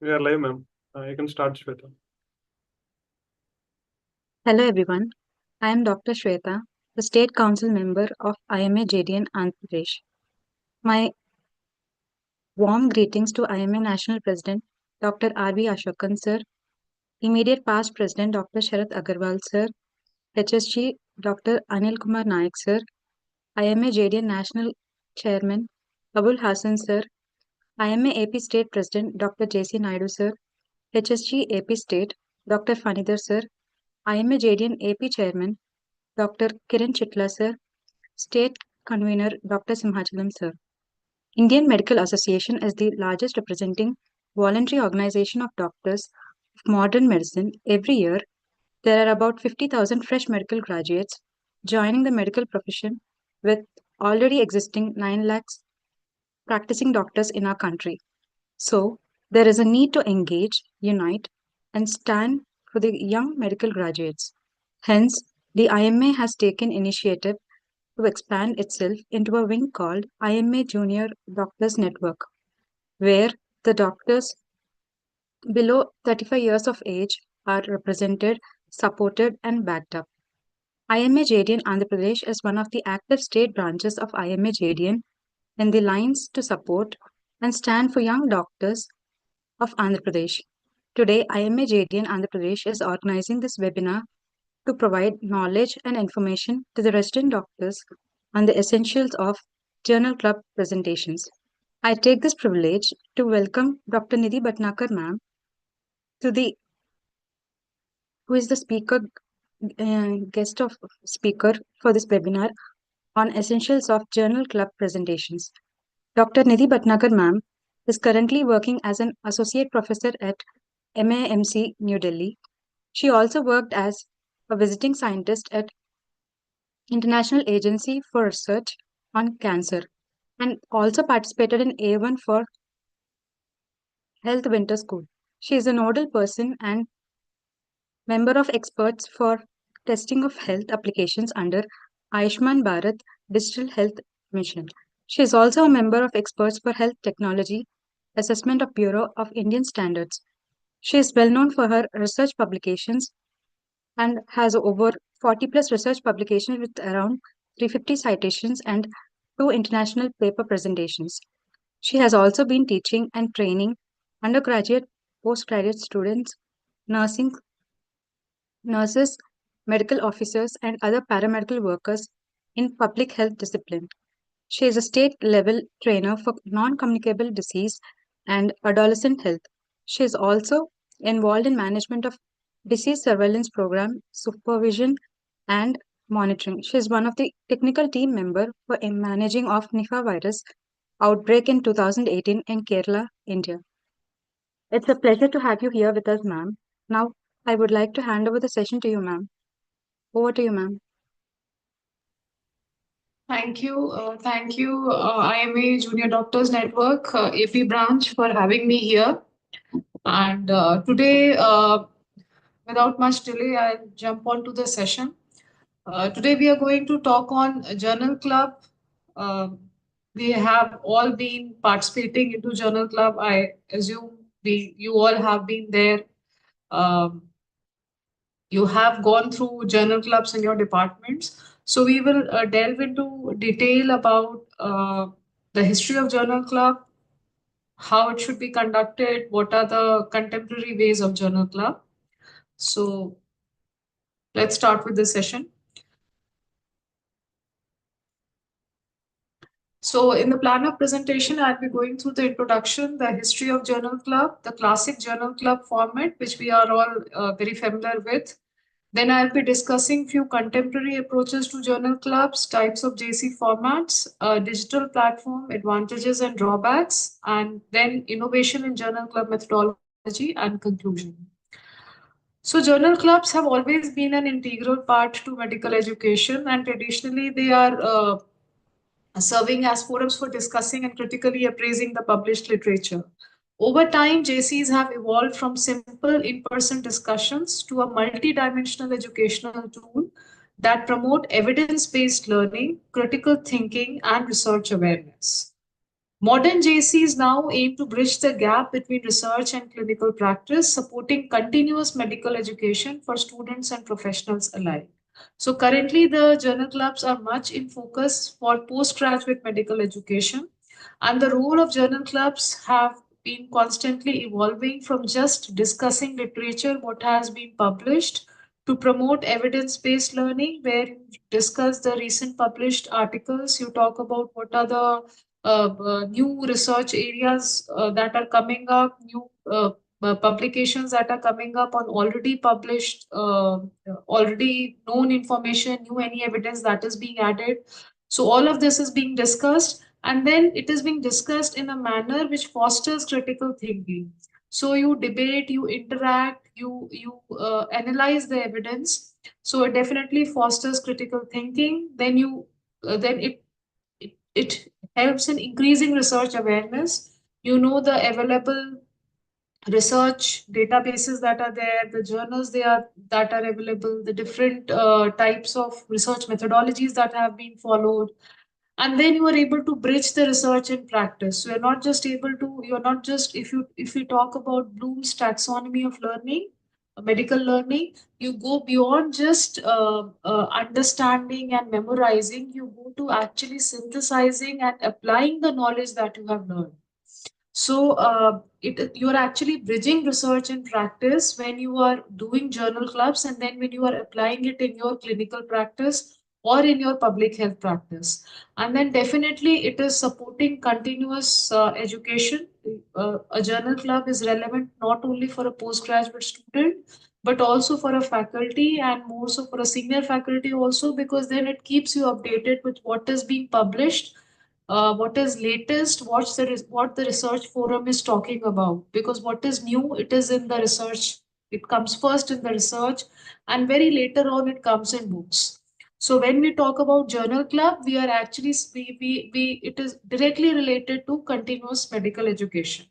We are live, ma'am. You can start, Shweta. Hello everyone, I am Dr. Shweta, the State Council member of IMA JDN Andhra Pradesh. My warm greetings to IMA National President Dr. R.V. Ashokan sir, immediate past President Dr. Sharath Agarwal sir, HSG Dr. Anil Kumar Naik sir, IMA JDN National Chairman Abul Hassan sir, IMA AP State President Dr. J.C. Naidu sir, HSG AP State Dr. Fanidar sir, IMA JDN AP Chairman Dr. Kiran Chitla sir, State Convener Dr. Simhachalam sir. Indian Medical Association is the largest representing voluntary organization of doctors of modern medicine. Every year, there are about 50,000 fresh medical graduates joining the medical profession with already existing 9 lakhs practicing doctors in our country. So, there is a need to engage, unite, and stand for the young medical graduates. Hence, the IMA has taken initiative to expand itself into a wing called IMA Junior Doctors Network, where the doctors below 35 years of age are represented, supported, and backed up. IMA JDN Andhra Pradesh is one of the active state branches of IMA JDN in the lines to support and stand for young doctors of Andhra Pradesh. Today, IMA JDN Andhra Pradesh is organizing this webinar to provide knowledge and information to the resident doctors on the essentials of journal club presentations. I take this privilege to welcome Dr. Nidhi Bhatnagar ma'am to the who is the guest of speaker for this webinar on essentials of journal club presentations. Dr. Nidhi Bhatnagar ma'am is currently working as an associate professor at MAMC New Delhi. She also worked as a visiting scientist at International Agency for Research on Cancer and also participated in A1 for Health Winter School. She is a nodal person and member of experts for testing of health applications under Ayushman Bharat Digital Health Mission. She is also a member of experts for health technology assessment of Bureau of Indian Standards. She is well known for her research publications and has over 40 plus research publications with around 350 citations and 2 international paper presentations. She has also been teaching and training undergraduate, postgraduate students, nursing nurses, medical officers, and other paramedical workers in public health discipline. She is a state level trainer for non communicable disease and adolescent health. She is also involved in management of disease surveillance program, supervision, and monitoring. She is one of the technical team member for managing of Nipah virus outbreak in 2018 in Kerala, India. It's a pleasure to have you here with us, ma'am. Now, I would like to hand over the session to you, ma'am. Over to you, ma'am. Thank you. Thank you, IMA Junior Doctors Network, AP branch, for having me here. And today, without much delay, I'll jump on to the session. Today, we are going to talk on a Journal Club. Uh, we have all been participating into Journal Club. I assume you all have been there. Um, you have gone through journal clubs in your departments. So we will delve into detail about the history of journal club, how it should be conducted, what are the contemporary ways of journal club. So let's start with this session. So in the plan of presentation, I'll be going through the introduction, the history of journal club, the classic journal club format, which we are all very familiar with. Then I'll be discussing few contemporary approaches to journal clubs, types of JC formats, digital platform, advantages and drawbacks, and then innovation in journal club methodology and conclusion. So journal clubs have always been an integral part to medical education, and traditionally they are serving as forums for discussing and critically appraising the published literature. Over time, JCs have evolved from simple in-person discussions to a multi-dimensional educational tool that promote evidence-based learning, critical thinking, and research awareness. Modern JCs now aim to bridge the gap between research and clinical practice, supporting continuous medical education for students and professionals alike. So, currently, the journal clubs are much in focus for postgraduate medical education, and the role of journal clubs have been constantly evolving from just discussing literature, what has been published, to promote evidence-based learning, where you discuss the recent published articles, you talk about what are the new research areas that are coming up, new publications that are coming up on already published, already known information, new any evidence that is being added. So all of this is being discussed, and then it is being discussed in a manner which fosters critical thinking. So you debate, you interact, you analyze the evidence. So it definitely fosters critical thinking. Then it helps in increasing research awareness. You know the available research databases that are there, the journals that are available, the different types of research methodologies that have been followed, and then you are able to bridge the research and practice. So you're not just, if you talk about Bloom's taxonomy of learning, medical learning, you go beyond just understanding and memorizing. You go to actually synthesizing and applying the knowledge that you have learned. So you're actually bridging research and practice when you are doing journal clubs, and then when you are applying it in your clinical practice or in your public health practice. And then definitely it is supporting continuous education. A journal club is relevant not only for a postgraduate student, but also for a faculty, and more so for a senior faculty also, because then it keeps you updated with what is being published, what is latest, what the research forum is talking about. Because what is new, it is in the research. It comes first in the research, and very later on it comes in books. So when we talk about journal club, we are actually we it is directly related to continuous medical education.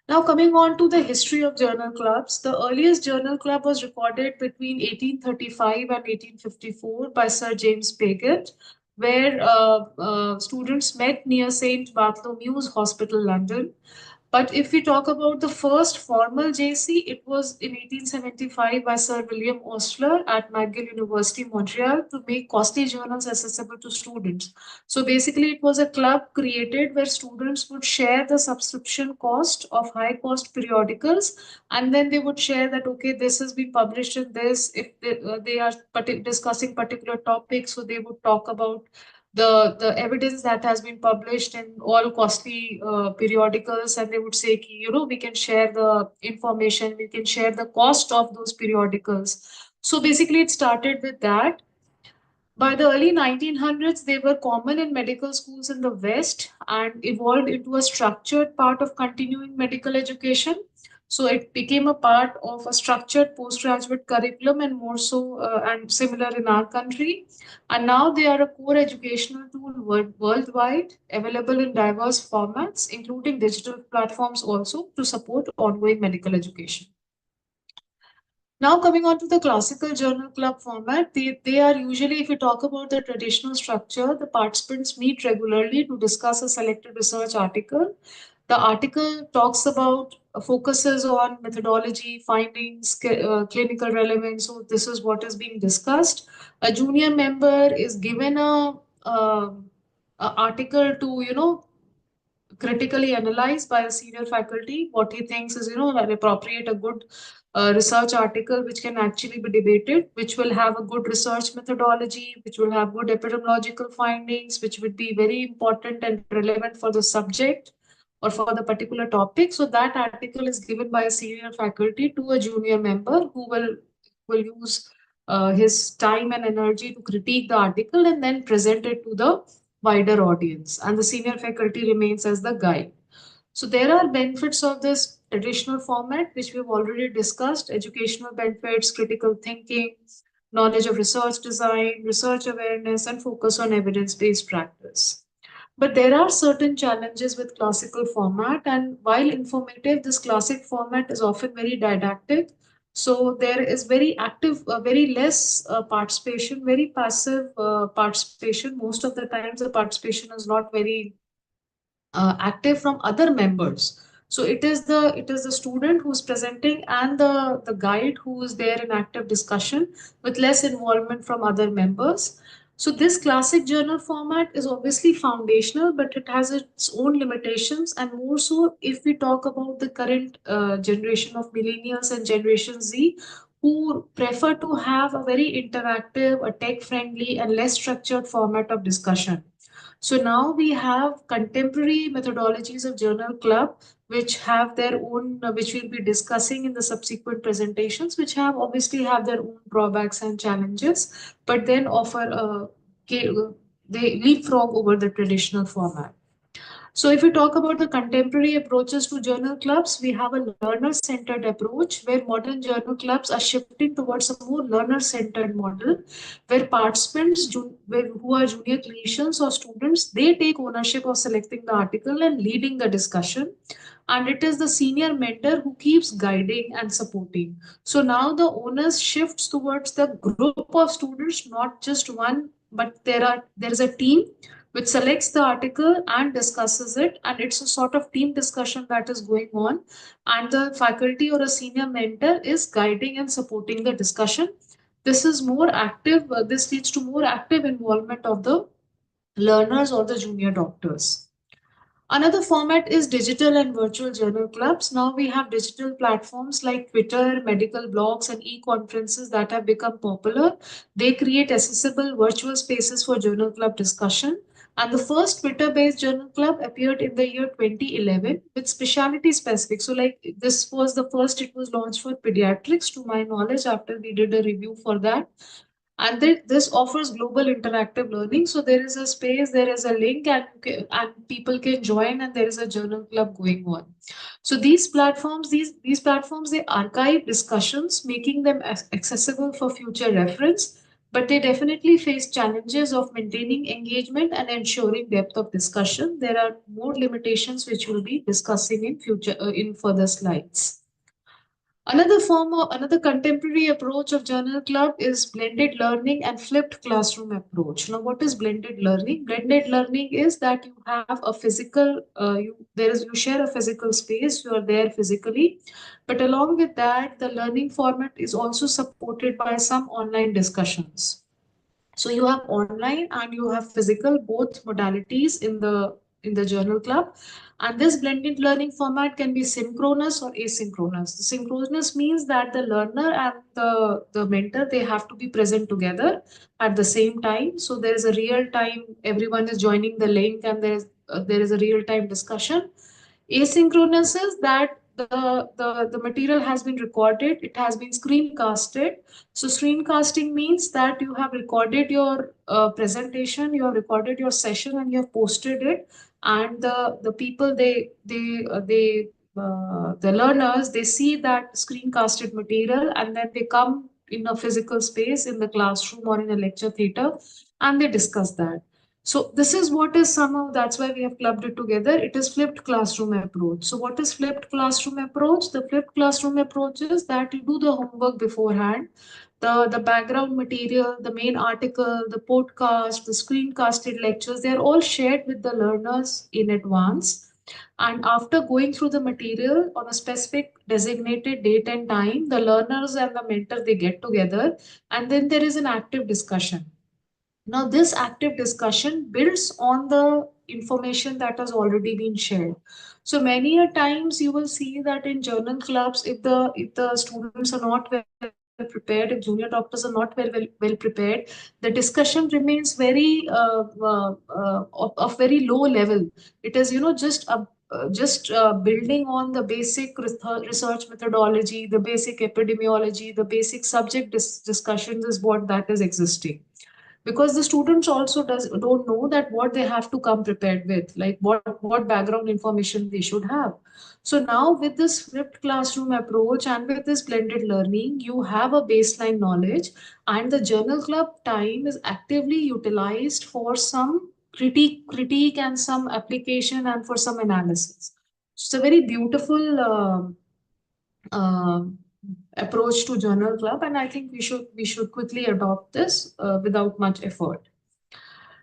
Now, coming on to the history of journal clubs, the earliest journal club was recorded between 1835 and 1854 by Sir James Paget, where students met near St. Bartholomew's Hospital, London. But if we talk about the first formal JC, it was in 1875 by Sir William Osler at McGill University, Montreal, to make costly journals accessible to students. So basically, it was a club created where students would share the subscription cost of high cost periodicals, and then they would share that, okay, this has been published in this. If they are discussing particular topics, so they would talk about the evidence that has been published in all costly periodicals, and they would say, we can share the information, we can share the cost of those periodicals. So basically, it started with that. By the early 1900s, they were common in medical schools in the West and evolved into a structured part of continuing medical education. So it became a part of a structured postgraduate curriculum, and more so and similar in our country. And now they are a core educational tool worldwide, available in diverse formats, including digital platforms also, to support ongoing medical education. Now, coming on to the classical journal club format, they are usually, if you talk about the traditional structure, the participants meet regularly to discuss a selected research article. The article talks about, focuses on methodology, findings, clinical relevance. So this is what is being discussed. A junior member is given a article to, critically analyzed by a senior faculty. What he thinks is, an appropriate, a good research article which can actually be debated, which will have a good research methodology, which will have good epidemiological findings, which would be very important and relevant for the subject or for the particular topic. So that article is given by a senior faculty to a junior member who will use his time and energy to critique the article and then present it to the wider audience, and the senior faculty remains as the guide. So there are benefits of this traditional format, which we've already discussed: educational benefits, critical thinking, knowledge of research design, research awareness, and focus on evidence-based practice. But there are certain challenges with classical format, and while informative, this classic format is often very didactic. So there is very active, very less participation, very passive participation. Most of the times, the participation is not very active from other members. So it is the student who's presenting and the guide who is there in active discussion with less involvement from other members. So this classic journal format is obviously foundational, but it has its own limitations, and more so if we talk about the current generation of millennials and Generation Z, who prefer to have a very interactive, a tech-friendly, and less structured format of discussion. So now we have contemporary methodologies of journal club, which have their own, which we'll be discussing in the subsequent presentations, which have obviously have their own drawbacks and challenges, but then offer they leapfrog over the traditional format. So if we talk about the contemporary approaches to journal clubs, we have a learner-centered approach where modern journal clubs are shifting towards a more learner-centered model where participants who are junior clinicians or students, they take ownership of selecting the article and leading the discussion. And it is the senior mentor who keeps guiding and supporting. So now the onus shifts towards the group of students, not just one, but there is a team which selects the article and discusses it, and it's a sort of team discussion that is going on, and the faculty or a senior mentor is guiding and supporting the discussion. This is more active, this leads to more active involvement of the learners or the junior doctors. Another format is digital and virtual journal clubs. Now we have digital platforms like Twitter, medical blogs, and e-conferences that have become popular. They create accessible virtual spaces for journal club discussion. And the first Twitter-based journal club appeared in the year 2011 with specialty specific. So like this was the first, it was launched for pediatrics to my knowledge after we did a review for that. And this offers global interactive learning. So there is a space, there is a link, and people can join, and there is a journal club going on. So these platforms, they archive discussions, making them accessible for future reference. But they definitely face challenges of maintaining engagement and ensuring depth of discussion. There are more limitations which we'll be discussing in further slides. Another contemporary approach of journal club is blended learning and flipped classroom approach. Now, what is blended learning? Blended learning is that you have a physical, you share a physical space, you are there physically, but along with that, the learning format is also supported by some online discussions. So you have online and you have physical, both modalities in the journal club. And this blended learning format can be synchronous or asynchronous. The synchronous means that the learner and the mentor, they have to be present together at the same time. So there is a real time, everyone is joining the link, and there is a real time discussion. Asynchronous is that the material has been recorded, it has been screencasted. So screencasting means that you have recorded your presentation, you have recorded your session, and you have posted it. And the people, the learners, they see that screencasted material, and then they come in a physical space in the classroom or in a lecture theater, and they discuss that. So this is what is somehow, that's why we have clubbed it together. It is flipped classroom approach. So what is flipped classroom approach? The flipped classroom approach is that you do the homework beforehand. The background material, the main article, the podcast, the screencasted lectures, they're all shared with the learners in advance. And after going through the material on a specific designated date and time, the learners and the mentor, they get together, and then there is an active discussion. Now, this active discussion builds on the information that has already been shared. So many a times you will see that in journal clubs, if the students are not well prepared, if junior doctors are not well prepared, the discussion remains very of very low level. It is just building on the basic research methodology, the basic epidemiology, the basic subject discussions is what that is existing, because the students also don't know that what they have to come prepared with, like what background information they should have. So now with this flipped classroom approach and with this blended learning, you have a baseline knowledge, and the journal club time is actively utilized for some critique and some application and for some analysis. It's a very beautiful uh, approach to journal club, and I think we should quickly adopt this without much effort.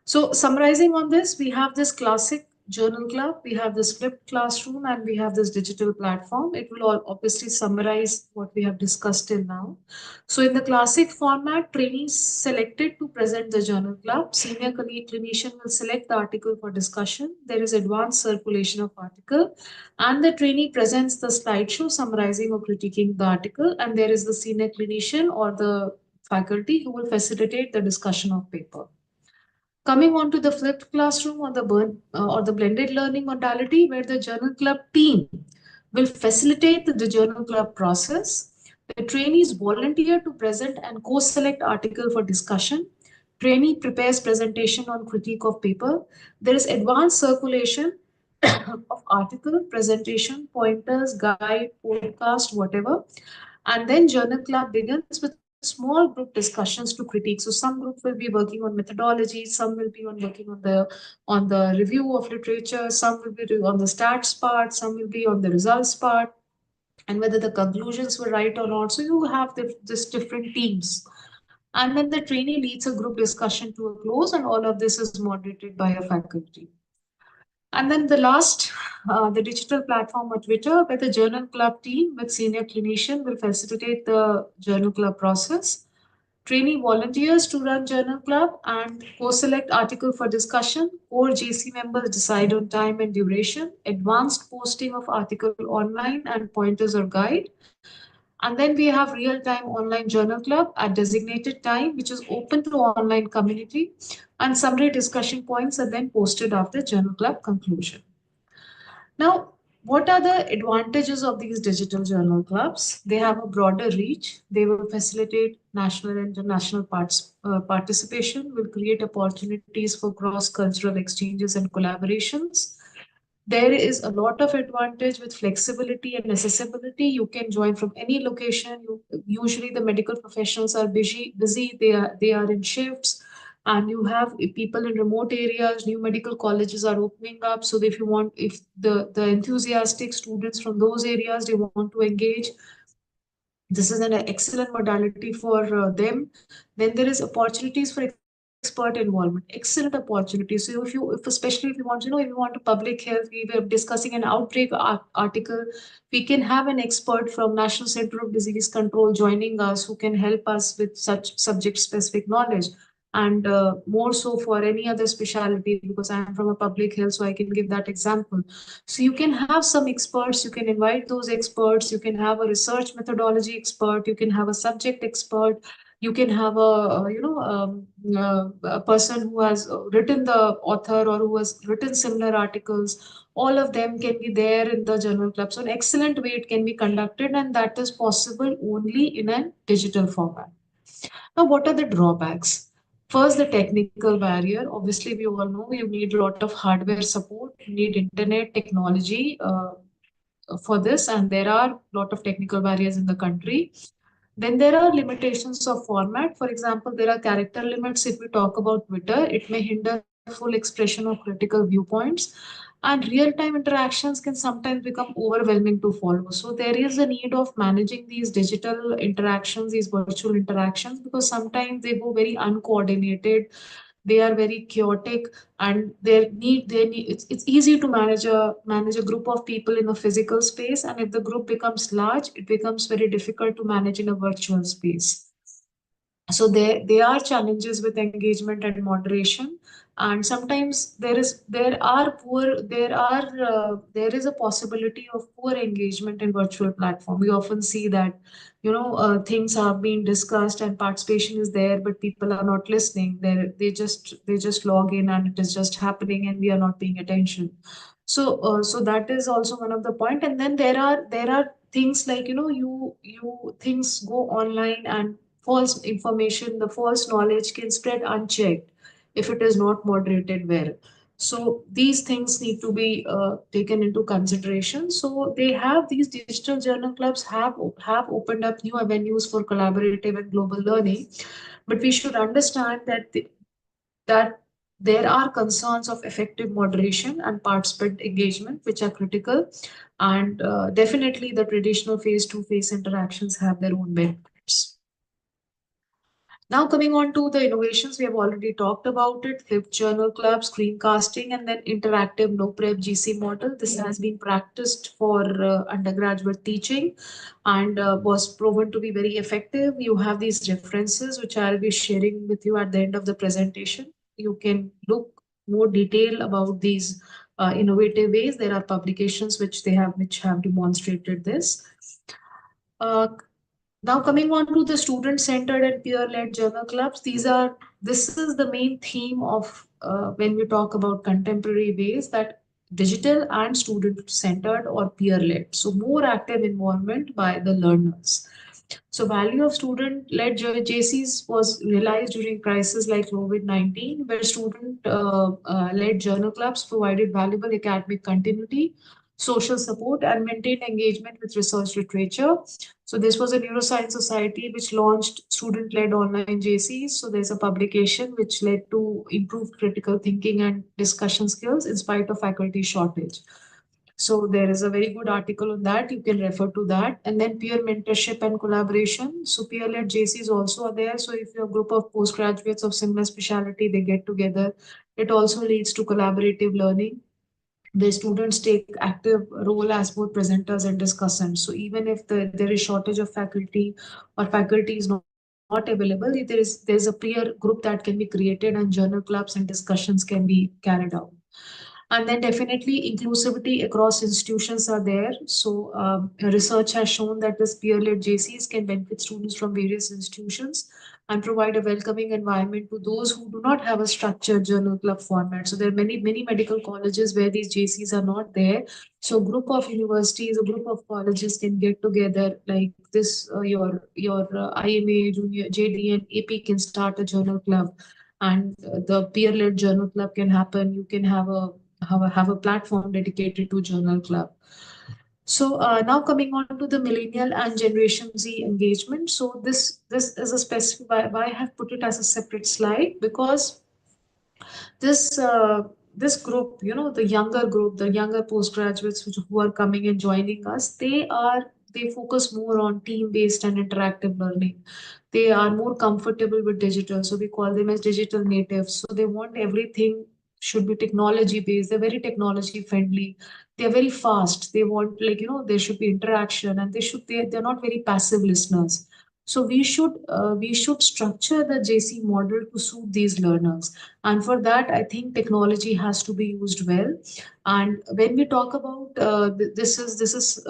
So summarizing on this, we have this classic journal club, we have this flipped classroom, and we have this digital platform. It will all obviously summarize what we have discussed till now. So in the classic format, trainees selected to present the journal club. Senior clinician will select the article for discussion. There is advanced circulation of article, and the trainee presents the slideshow summarizing or critiquing the article, and there is the senior clinician or the faculty who will facilitate the discussion of paper. Coming on to the flipped classroom or the blended learning modality, where the journal club team will facilitate the journal club process. The trainees volunteer to present and co-select article for discussion. Trainee prepares presentation on critique of paper. There is advanced circulation of article, presentation, pointers, guide, podcast, whatever. And then journal club begins with small group discussions to critique. So some group will be working on methodology, some will be on working on the review of literature, some will be on the stats part, some will be on the results part, and whether the conclusions were right or not. So you have this different teams. And then the trainee leads a group discussion to a close, and all of this is moderated by a faculty. And then the last, the digital platform of Twitter, where the journal club team with senior clinician will facilitate the journal club process. Trainee volunteers to run journal club and co-select article for discussion. Core JC members decide on time and duration. Advanced posting of article online and pointers or guide. And then we have real-time online journal club at designated time, which is open to online community. And summary discussion points are then posted after journal club conclusion. Now, what are the advantages of these digital journal clubs? They have a broader reach. They will facilitate national and international participation, will create opportunities for cross-cultural exchanges and collaborations. There is a lot of advantage with flexibility and accessibility. You can join from any location. Usually the medical professionals are busy. They are in shifts, and you have people in remote areas. New medical colleges are opening up. So if the enthusiastic students from those areas, they want to engage, this is an excellent modality for them. Then there is opportunities for expert involvement, excellent opportunities. So especially if you want, if you want to public health, we were discussing an outbreak article, we can have an expert from National Center of Disease Control joining us, who can help us with such subject specific knowledge. And more so for any other specialty, because I am from a public health, so I can give that example. So you can have some experts, you can invite those experts, you can have a research methodology expert, you can have a subject expert, you can have a person who has written the author or who has written similar articles. All of them can be there in the journal club. So an excellent way it can be conducted, and that is possible only in a digital format. Now, what are the drawbacks? First, the technical barrier. Obviously, we all know you need a lot of hardware support, you need internet technology for this, and there are a lot of technical barriers in the country. Then there are limitations of format. For example, there are character limits. If we talk about Twitter, it may hinder full expression of critical viewpoints, and real-time interactions can sometimes become overwhelming to follow. So there is a need of managing these digital interactions, these virtual interactions, because sometimes they go very uncoordinated, they are very chaotic, and they need it's easy to manage a group of people in a physical space, and if the group becomes large, it becomes very difficult to manage in a virtual space. So there are challenges with engagement and moderation, and sometimes there is a possibility of poor engagement in virtual platform. We often see that things are being discussed and participation is there, but people are not listening. They just log in and it is just happening, and we are not paying attention. So that is also one of the point. And then there are things like you things go online, and false information, the false knowledge can spread unchecked if it is not moderated well. So these things need to be taken into consideration. So they have these digital journal clubs have opened up new avenues for collaborative and global learning, but we should understand that there are concerns of effective moderation and participant engagement, which are critical. And definitely, the traditional face-to-face interactions have their own benefits. Now coming on to the innovations, we have already talked about it, flipped journal club, screencasting, and then interactive no prep GC model. This has been practiced for undergraduate teaching and was proven to be very effective. You have these references, which I'll be sharing with you at the end of the presentation. You can look more detail about these innovative ways. There are publications which have demonstrated this. Uh, Now coming on to the student-centered and peer-led journal clubs, this is the main theme of when we talk about contemporary ways, that digital and student-centered or peer-led. So more active involvement by the learners. So value of student-led JCs was realized during crises like COVID-19, where student-led journal clubs provided valuable academic continuity, social support, and maintained engagement with research literature. So this was a neuroscience society which launched student-led online JCs. So there's a publication which led to improved critical thinking and discussion skills in spite of faculty shortage. So there is a very good article on that. You can refer to that. And then peer mentorship and collaboration. So peer-led JCs also are there. So if you're a group of postgraduates of similar specialty, they get together. It also leads to collaborative learning. The students take active role as both presenters and discussants. So even if there is shortage of faculty or faculty is not available, there's a peer group that can be created and journal clubs and discussions can be carried out. And then definitely inclusivity across institutions are there. So research has shown that this peer-led JCs can benefit students from various institutions and provide a welcoming environment to those who do not have a structured journal club format. So there are many medical colleges where these JCs are not there. So a group of universities, a group of colleges can get together like this. Your IMA, Junior, JDN, AP can start a journal club, and the peer-led journal club can happen. You can have a platform dedicated to journal club. So now coming on to the millennial and Generation Z engagement. So this is a specific why I have put it as a separate slide, because this group, the younger postgraduates who are coming and joining us, they focus more on team-based and interactive learning. They are more comfortable with digital, so we call them as digital natives. So they want everything should be technology based. They're very technology friendly. They're very fast. They want, there should be interaction, and they're not very passive listeners. So we should structure the JC model to suit these learners, and for that I think technology has to be used well. And when we talk about this is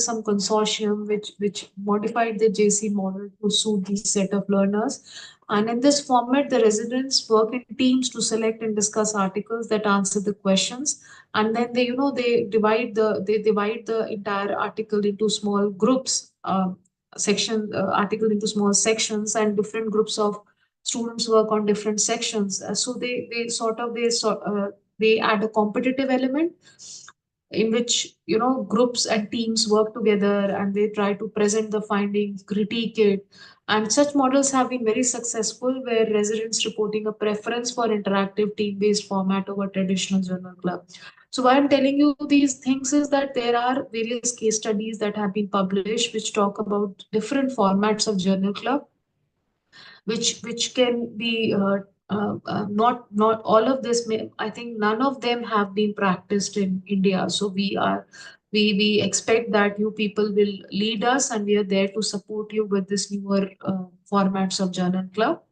some consortium which modified the JC model to suit this set of learners. And in this format, the residents work in teams to select and discuss articles that answer the questions, and then they divide the entire article into small groups, article into small sections, and different groups of students work on different sections. So they add a competitive element in which groups and teams work together, and they try to present the findings, critique it. And such models have been very successful, where residents reporting a preference for interactive team-based format over traditional journal club. So why I'm telling you these things is that there are various case studies that have been published which talk about different formats of journal club, which can be not all of this. I think none of them have been practiced in India. So we expect that you people will lead us, and we are there to support you with this newer formats of journal club.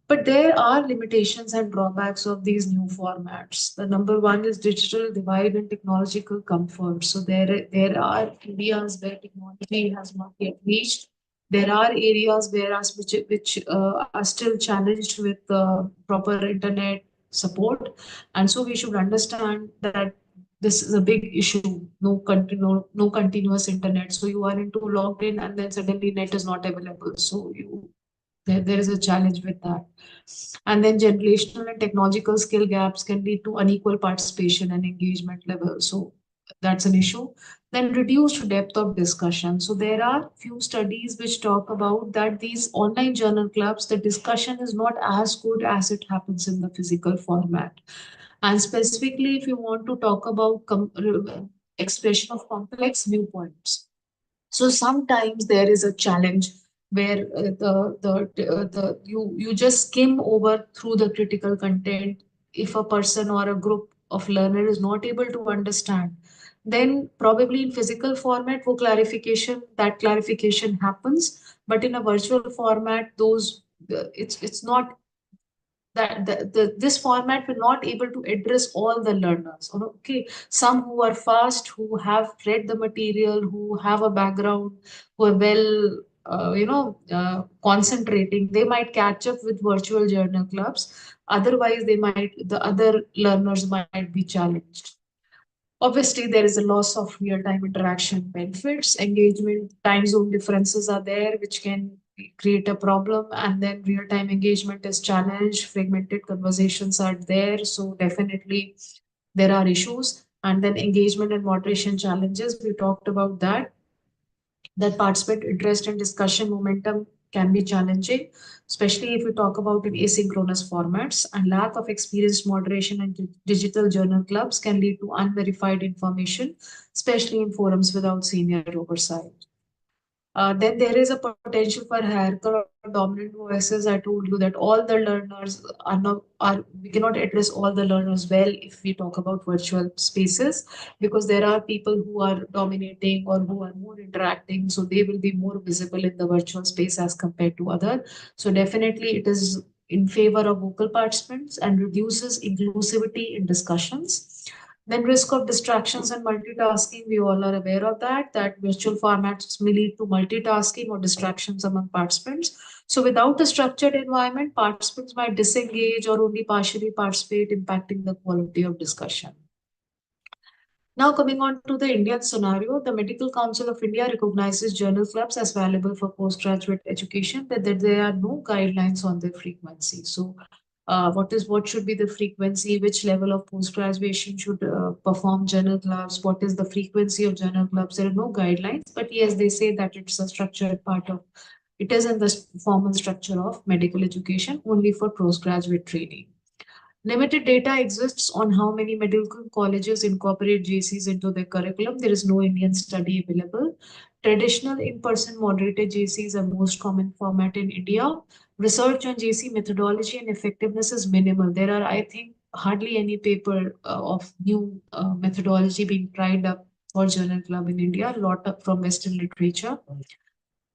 But there are limitations and drawbacks of these new formats. The number one is digital divide and technological comfort. So there are areas where technology has not yet reached. There are areas where which are still challenged with proper internet support, and so we should understand that this is a big issue. No continuous internet. So you are into logged in, and then suddenly net is not available. So there is a challenge with that. And then generational and technological skill gaps can lead to unequal participation and engagement level. So that's an issue. Then reduced depth of discussion. So there are few studies which talk about that these online journal clubs, the discussion is not as good as it happens in the physical format. And specifically, if you want to talk about expression of complex viewpoints, so sometimes there is a challenge where you just skim over through the critical content. If a person or a group of learner is not able to understand, then probably in physical format that clarification happens, but in a virtual format, those it's not that this format will not able to address all the learners. Okay, some who are fast, who have read the material, who have a background, who are well concentrating, they might catch up with virtual journal clubs. Otherwise, the other learners might be challenged. Obviously, there is a loss of real-time interaction benefits. Engagement, time zone differences are there, which can create a problem. And then real-time engagement is challenged. Fragmented conversations are there. So definitely there are issues. And then engagement and moderation challenges. We talked about that participant interest and discussion momentum can be challenging, especially if we talk about in asynchronous formats, and lack of experienced moderation and digital journal clubs can lead to unverified information, especially in forums without senior oversight. Then there is a potential for hierarchical or dominant voices. I told you that all the learners are we cannot address all the learners well if we talk about virtual spaces, because there are people who are dominating or who are more interacting, so they will be more visible in the virtual space as compared to other. So definitely it is in favor of vocal participants and reduces inclusivity in discussions. Then risk of distractions and multitasking, we all are aware of that virtual formats may lead to multitasking or distractions among participants. So without a structured environment, participants might disengage or only partially participate, impacting the quality of discussion. Now coming on to the Indian scenario, the Medical Council of India recognizes journal clubs as valuable for postgraduate education, but that there are no guidelines on their frequency. So what should be the frequency, which level of post graduation should perform journal clubs, what is the frequency of journal clubs? There are no guidelines, but yes, they say that it's a structured part of it is in the formal structure of medical education only for postgraduate training. Limited data exists on how many medical colleges incorporate JCs into their curriculum. There is no Indian study available. Traditional in-person moderated JCs are most common format in India. Research on JC methodology and effectiveness is minimal. There are, I think, hardly any paper of new methodology being tried up for journal club in India, a lot up from Western literature.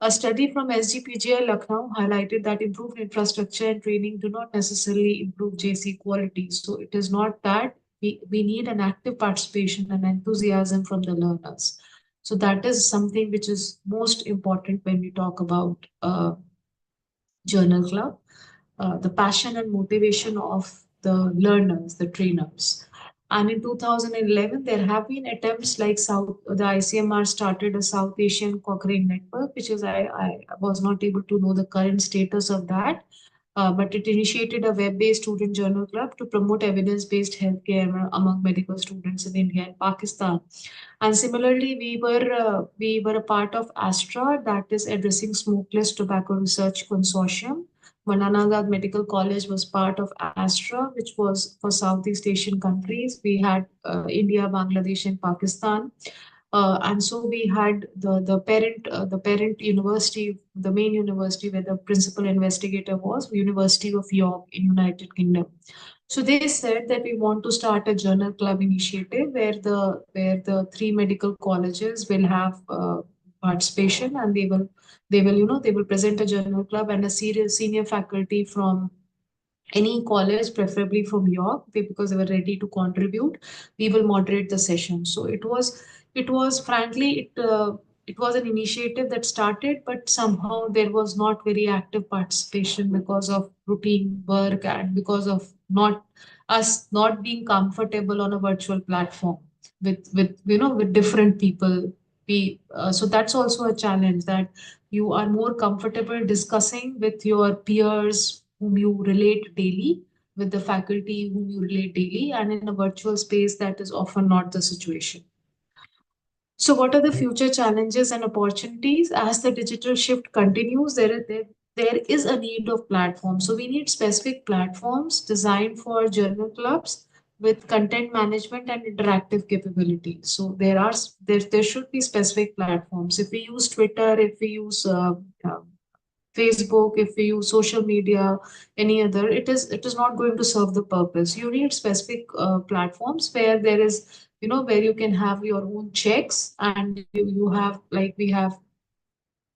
A study from SGPGI Lucknow highlighted that improved infrastructure and training do not necessarily improve JC quality. So it is not that we need an active participation and enthusiasm from the learners. So that is something which is most important when we talk about journal club, the passion and motivation of the learners, the trainers. And in 2011, there have been attempts like the ICMR started a South Asian Cochrane network, which is, I was not able to know the current status of that. But it initiated a web-based student journal club to promote evidence-based healthcare among medical students in India and Pakistan. And similarly, we were a part of ASTRA, that is Addressing Smokeless Tobacco Research Consortium. Mananangad Medical College was part of ASTRA, which was for Southeast Asian countries. We had India, Bangladesh, and Pakistan. And so we had the parent university, the main university where the principal investigator was, University of York in United Kingdom. So they said that we want to start a journal club initiative where the three medical colleges will have participation, and they will present a journal club, and a senior faculty from any college, preferably from York, because they were ready to contribute. We will moderate the session. So it was frankly, it was an initiative that started, but somehow there was not very active participation because of routine work and because of not being comfortable on a virtual platform with different people. So that's also a challenge, that you are more comfortable discussing with your peers whom you relate daily, with the faculty whom you relate daily, and in a virtual space that is often not the situation. So what are the future challenges and opportunities? As the digital shift continues, there is a need of platforms. So we need specific platforms designed for journal clubs with content management and interactive capabilities. So there should be specific platforms. If we use Twitter, if we use Facebook, if we use social media, any other, it is not going to serve the purpose. You need specific platforms where there is, where you can have your own checks, and you have, like, we have,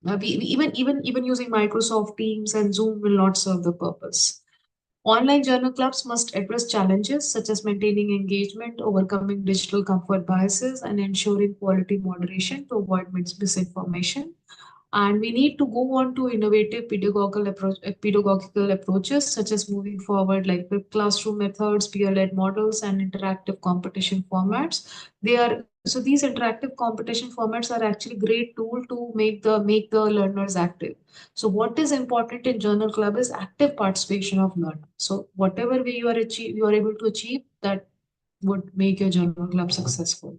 even using Microsoft Teams and Zoom will not serve the purpose. Online journal clubs must address challenges such as maintaining engagement, overcoming digital comfort biases, and ensuring quality moderation to avoid misinformation. And we need to go on to innovative pedagogical approaches, such as moving forward like flipped classroom methods, peer-led models, and interactive competition formats. These interactive competition formats are actually great tool to make the learners active. So what is important in journal club is active participation of learners. So whatever way you are able to achieve, that would make your journal club successful.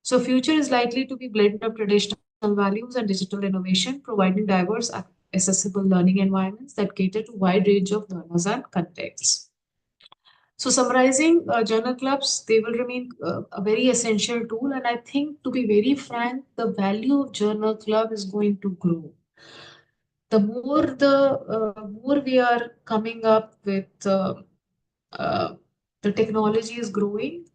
So future is likely to be blend of traditional values and digital innovation, providing diverse, accessible learning environments that cater to wide range of learners and contexts. So summarizing, journal clubs, they will remain a very essential tool. And I think, to be very frank, the value of journal club is going to grow. The more we are coming up with, uh, the technology is growing,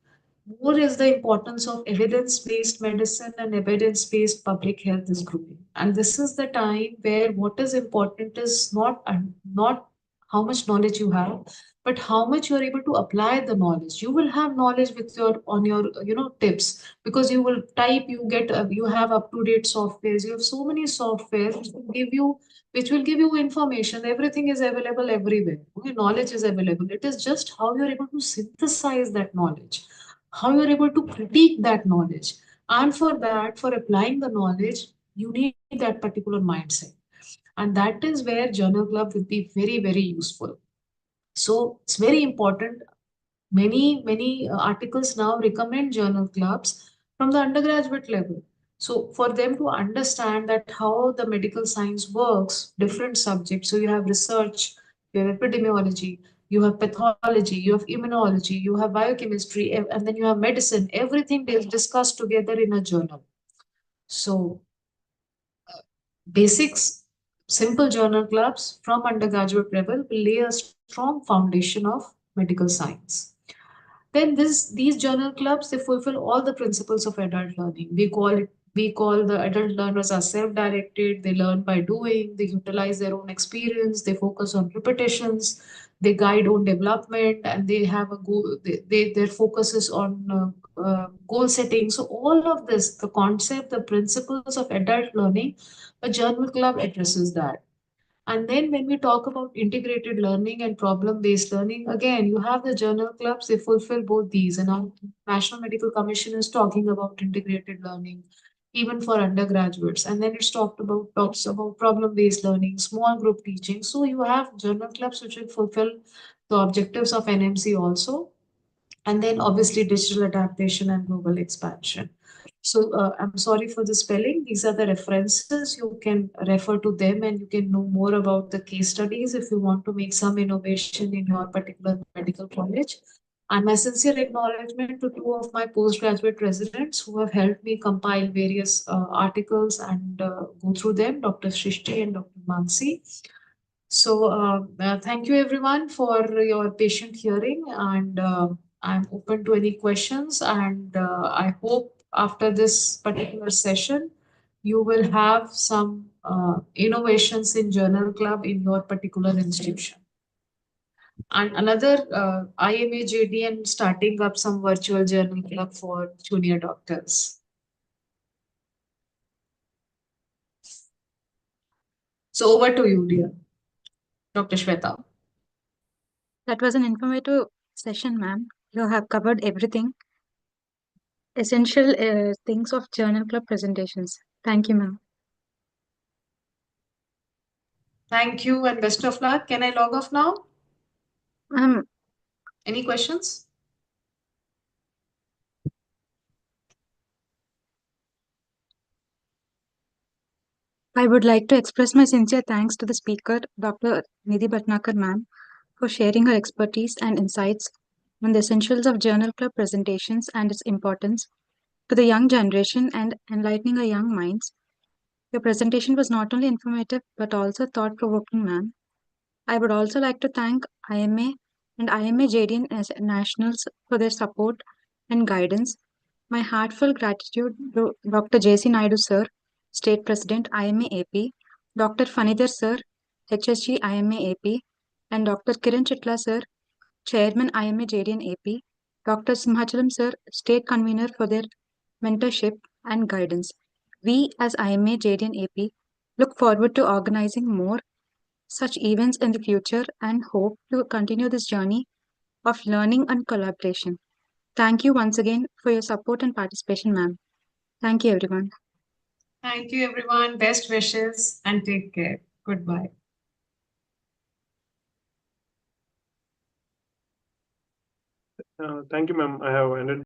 more is the importance of evidence-based medicine and evidence-based public health is growing. And this is the time where what is important is not how much knowledge you have, but how much you are able to apply the knowledge. You will have knowledge with your on your tips, because you will type, you have up-to-date softwares, you have so many softwares which will give you information. Everything is available everywhere. Okay, knowledge is available. It is just how you're able to synthesize that knowledge, how you're able to critique that knowledge. And for that, for applying the knowledge, you need that particular mindset. And that is where journal club will be very, very useful. So it's very important. Many articles now recommend journal clubs from the undergraduate level. So for them to understand that how the medical science works, different subjects. So you have research, you have epidemiology, you have pathology, you have immunology, you have biochemistry, and then you have medicine. Everything is discussed together in a journal. So basics, simple journal clubs from undergraduate level will lay a strong foundation of medical science. Then these journal clubs, they fulfill all the principles of adult learning. We call the adult learners are self-directed. They learn by doing. They utilize their own experience. They focus on repetitions. They guide own development, and they have a goal. Their focus is on goal setting. So all of this, the concept, the principles of adult learning, a journal club addresses that. And then when we talk about integrated learning and problem-based learning, again, you have the journal clubs, they fulfill both these. And our National Medical Commission is talking about integrated learning, even for undergraduates. And then talks about problem-based learning, small group teaching. So you have journal clubs which will fulfill the objectives of NMC also. And then obviously digital adaptation and global expansion. So I'm sorry for the spelling. These are the references. You can refer to them and you can know more about the case studies if you want to make some innovation in your particular medical college. And my sincere acknowledgement to two of my postgraduate residents who have helped me compile various articles and go through them, Dr. Shrishti and Dr. Mansi. So thank you everyone for your patient hearing, and I'm open to any questions, and I hope after this particular session, you will have some innovations in journal club in your particular institution. And another IMA JDN starting up some virtual journal club for junior doctors. So over to you, dear Dr. Shweta. That was an informative session, ma'am. You have covered everything, essential things of journal club presentations. Thank you, ma'am. Thank you and best of luck. Can I log off now? Ma'am, Any questions? I would like to express my sincere thanks to the speaker, Dr. Nidhi Bhatnagar, ma'am, for sharing her expertise and insights on the essentials of journal club presentations and its importance to the young generation and enlightening our young minds Your presentation was not only informative but also thought-provoking, ma'am. I would also like to thank IMA and IMA JDN as Nationals for their support and guidance. My heartfelt gratitude to Dr. J.C. Naidu, sir, State President, IMA AP, Dr. Fanidhar, sir, HSG IMA AP, and Dr. Kiran Chitla, sir, Chairman IMA JDN AP, Dr. Simhachalam, sir, State Convener, for their mentorship and guidance. We, as IMA JDN AP, look forward to organizing more such events in the future and hope to continue this journey of learning and collaboration. Thank you once again for your support and participation, ma'am. Thank you, everyone. Thank you, everyone. Best wishes and take care. Goodbye. Thank you, ma'am. I have ended